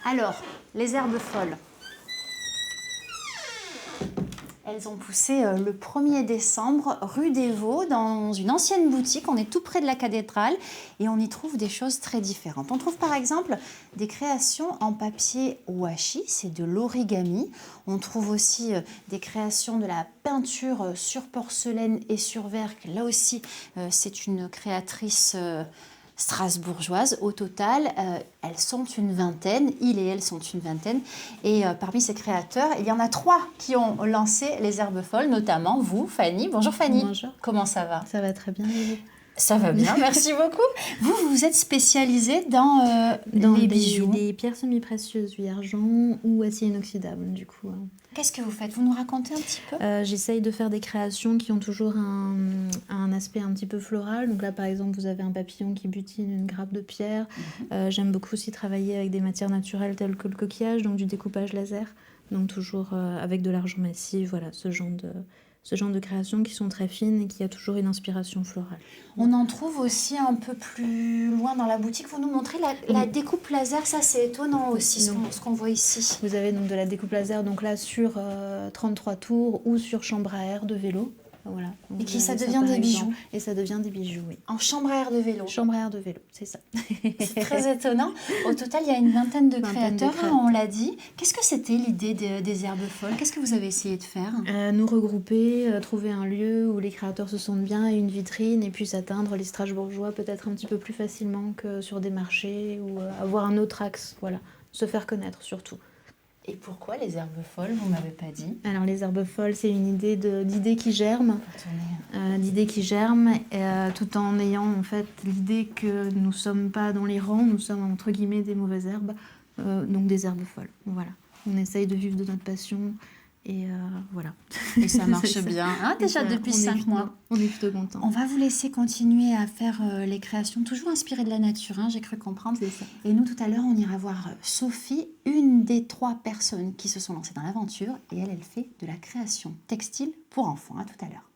Alors, les herbes folles. Elles ont poussé le 1er décembre, rue des Vaux, dans une ancienne boutique. On est tout près de la cathédrale et on y trouve des choses très différentes. On trouve par exemple des créations en papier washi, c'est de l'origami. On trouve aussi des créations de la peinture sur porcelaine et sur verre. Là aussi, c'est une créatrice strasbourgeoises. Au total, elles sont une vingtaine, il et elles sont une vingtaine. Et parmi ces créateurs, il y en a 3 qui ont lancé les herbes folles, notamment vous, Fanny. Bonjour Fanny. Bonjour. Comment ça va? Ça va très bien, Lily. Ça va bien, merci beaucoup. Vous vous êtes spécialisée dans les bijoux. Des pierres semi-précieuses, oui, argent ou acier inoxydable, du coup. Qu'est-ce que vous faites? Vous nous racontez un petit peu? J'essaye de faire des créations qui ont toujours un aspect un petit peu floral. Donc là, par exemple, vous avez un papillon qui butine une grappe de pierre. J'aime beaucoup aussi travailler avec des matières naturelles telles que le coquillage, donc du découpage laser. Donc toujours avec de l'argent massif, voilà, ce genre de créations qui sont très fines et qui a toujours une inspiration florale. On en trouve aussi un peu plus loin dans la boutique. Vous nous montrez la découpe laser, ça c'est étonnant aussi ce qu'on voit ici. Vous avez donc de la découpe laser donc là sur 33 tours ou sur chambre à air de vélo. Voilà. Donc et qui ça devient des bijoux. Et ça devient des bijoux, oui. En chambre à air de vélo. Chambre à air de vélo, c'est ça. C'est très étonnant. Au total, il y a une vingtaine de créateurs, on l'a dit. Qu'est-ce que c'était l'idée des herbes folles? Qu'est-ce que vous avez essayé de faire? Nous regrouper, trouver un lieu où les créateurs se sentent bien et une vitrine et puis atteindre les strasbourgeois peut-être un petit peu plus facilement que sur des marchés ou avoir un autre axe, voilà. Se faire connaître surtout. Et pourquoi les herbes folles? Vous ne m'avez pas dit. Alors les herbes folles, c'est une idée d'idées qui germent, tout en ayant en fait l'idée que nous ne sommes pas dans les rangs, nous sommes entre guillemets des mauvaises herbes, donc des herbes folles. Voilà. On essaye de vivre de notre passion et voilà. Et ça marche bien. Ah, déjà depuis 5 mois. On est plutôt contents. On va vous laisser continuer à faire les créations, toujours inspirées de la nature, hein, j'ai cru comprendre. C'est ça. Et nous, tout à l'heure, on ira voir Sophie, une des 3 personnes qui se sont lancées dans l'aventure. Et elle fait de la création textile pour enfants. À tout à l'heure.